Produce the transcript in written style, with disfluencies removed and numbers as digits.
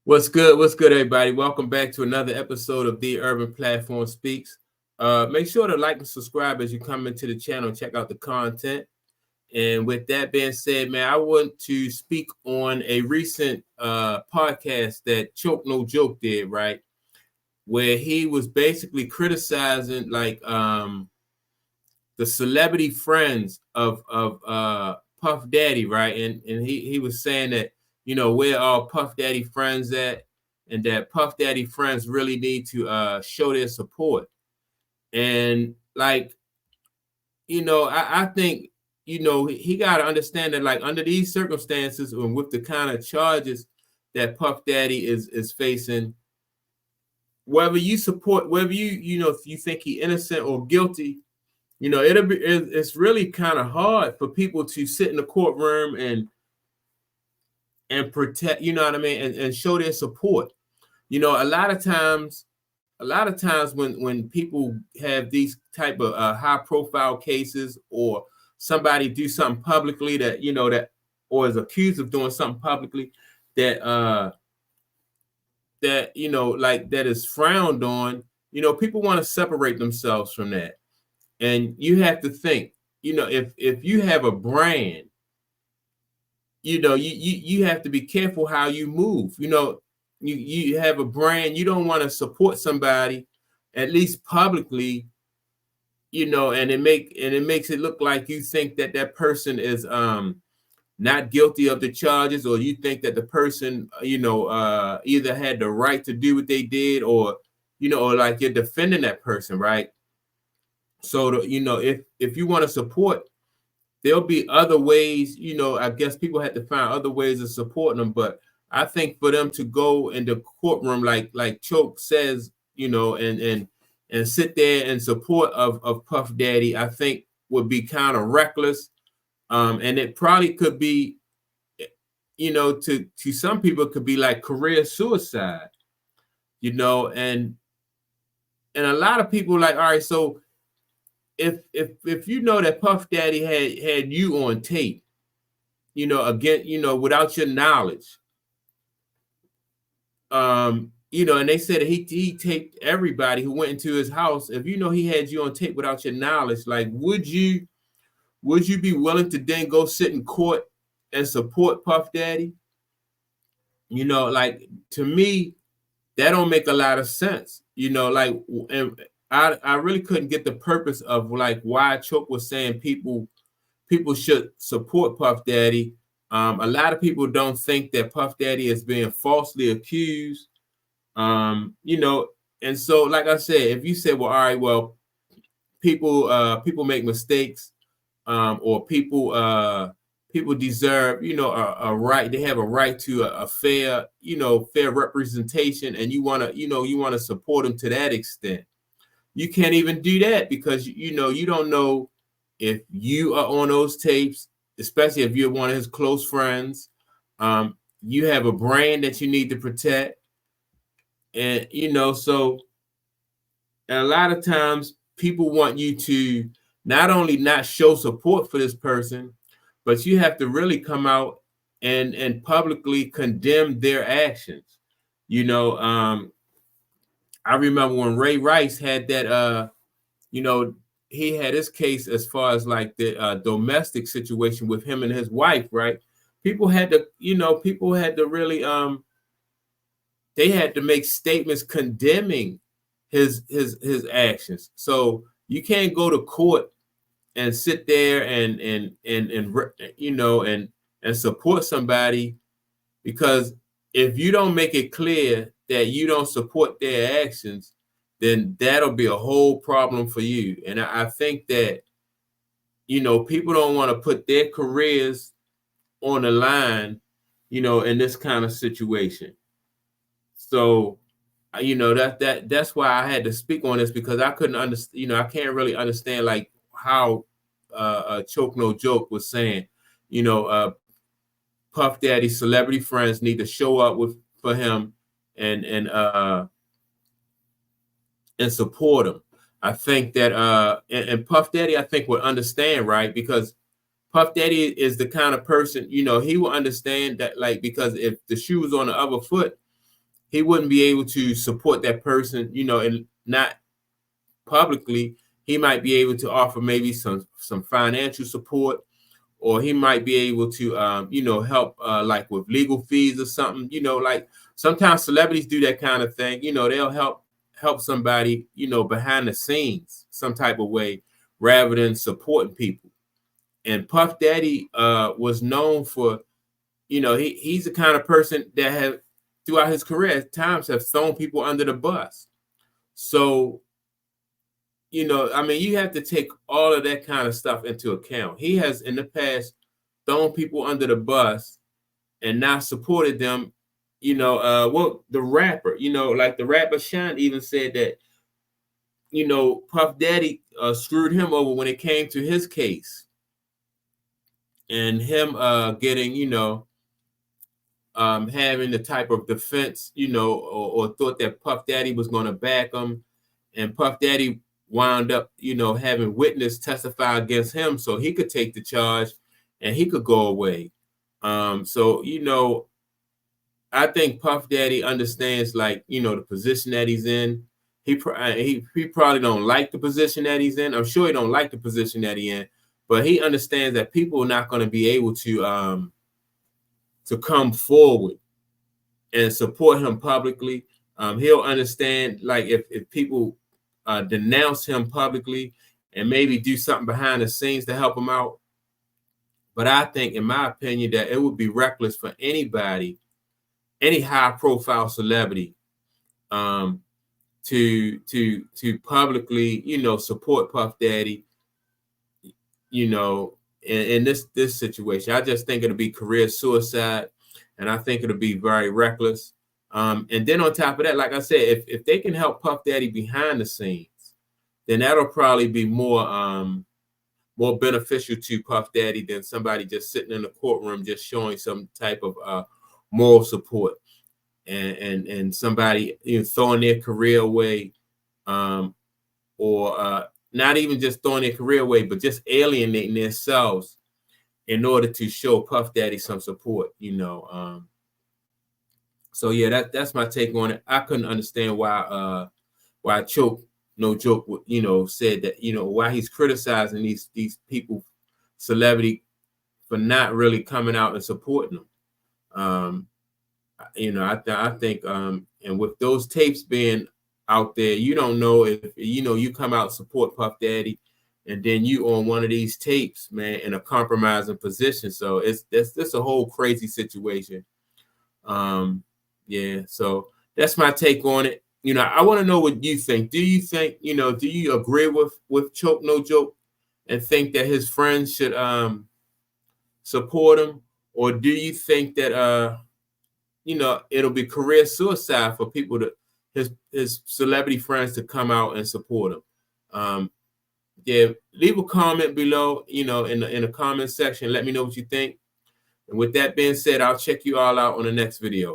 What's good? What's good, everybody? Welcome back to another episode of The Urban Platform Speaks. Make sure to like and subscribe as you come into the channel and check out the content. And with that being said, man, I want to speak on a recent podcast that Choke No Joke did, right? Where he was basically criticizing the celebrity friends of Puff Daddy, right? And he was saying that, where are Puff Daddy friends at, and that Puff Daddy friends really need to show their support. And I think he got to understand that, like, under these circumstances and with the kind of charges that Puff Daddy is facing, whether you support, whether if you think he innocent or guilty, it's really kind of hard for people to sit in the courtroom and protect, you know what I mean, and show their support. A lot of times when people have these type of high profile cases, or somebody do something publicly that or is accused of doing something publicly that that is frowned on, people want to separate themselves from that. And you have to think, if you have a brand, you have to be careful how you move. You have a brand, you don't want to support somebody, at least publicly, and it makes it look like you think that that person is not guilty of the charges, or you think that the person either had the right to do what they did, or like you're defending that person, right? So if you want to support, there'll be other ways. I guess people had to find other ways of supporting them. But I think for them to go in the courtroom, like Choke says, and sit there in support of Puff Daddy, I think would be kind of reckless. And it probably could be, to some people, it could be like career suicide, and a lot of people like, all right, so if you know that Puff Daddy had you on tape, again, without your knowledge, and they said that he taped everybody who went into his house. If you know he had you on tape without your knowledge, like, would you be willing to then go sit in court and support Puff Daddy? Like, to me, that don't make a lot of sense. And I really couldn't get the purpose of, like, why Choke was saying people should support Puff Daddy. A lot of people don't think that Puff Daddy is being falsely accused. And so, like I said, if you say, well, all right, well, people make mistakes, or people deserve, a right. They have a right to a fair, fair representation, and you want to support them to that extent. You can't even do that because you don't know if you are on those tapes, especially if you're one of his close friends. You have a brand that you need to protect, and so a lot of times people want you to not only not show support for this person, but you have to really come out and publicly condemn their actions. I remember when Ray Rice had that, he had his case as far as like the domestic situation with him and his wife, right? People had to really, they had to make statements condemning his actions. So you can't go to court and sit there and support somebody, because if you don't make it clear that you don't support their actions, then that'll be a whole problem for you. And I think that people don't want to put their careers on the line, in this kind of situation. So that's why I had to speak on this, because I couldn't understand. I can't really understand, like, how Choke No Joke was saying, Puff Daddy celebrity friends need to show up for him and support him. I think that and Puff Daddy, I think, would understand, right? Because Puff Daddy is the kind of person, he will understand that, like, because if the shoe was on the other foot, he wouldn't be able to support that person, you know, and not publicly. He might be able to offer maybe some financial support, or he might be able to you know, help like with legal fees or something. You know, like sometimes celebrities do that kind of thing. You know, they'll help somebody, you know, behind the scenes some type of way rather than supporting people. And Puff Daddy was known for, you know, he's the kind of person that have throughout his career at times have thrown people under the bus. So, you know, I mean, you have to take all of that kind of stuff into account. He has in the past thrown people under the bus and not supported them. You know, well, the rapper, you know, like the rapper Sean even said that, you know, Puff Daddy screwed him over when it came to his case, and him getting, you know, having the type of defense, you know, or thought that Puff Daddy was going to back him, and Puff Daddy wound up, you know, having witness testify against him so he could take the charge and he could go away. So, you know, I think Puff Daddy understands, like, you know, the position that he's in. He probably don't like the position that he's in. I'm sure he don't like the position that he's in, but he understands that people are not going to be able to come forward and support him publicly. He'll understand, like, if people denounce him publicly and maybe do something behind the scenes to help him out. But I think, in my opinion, that it would be reckless for anybody, any high-profile celebrity, to publicly, you know, support Puff Daddy, you know, in this situation. I just think it'll be career suicide, and I think it'll be very reckless. And then on top of that, like I said, if they can help Puff Daddy behind the scenes, then that'll probably be more beneficial to Puff Daddy than somebody just sitting in the courtroom just showing some type of moral support, and somebody, you know, throwing their career away, or not even just throwing their career away, but just alienating themselves in order to show Puff Daddy some support, you know. So yeah, that's my take on it. I couldn't understand why Choke No Joke, you know, said that, you know, why he's criticizing these people, celebrity, for not really coming out and supporting them. You know, I think, and with those tapes being out there, you don't know if, you know, you come out support Puff Daddy, and then you on one of these tapes, man, in a compromising position. So that's a whole crazy situation. Yeah, so that's my take on it. You know, I want to know what you think. Do you think, you know, do you agree with Choke No Joke and think that his friends should support him, or do you think that you know, it'll be career suicide for people to his celebrity friends to come out and support him? Yeah, leave a comment below, you know, in the comment section. Let me know what you think. And with that being said, I'll check you all out on the next video.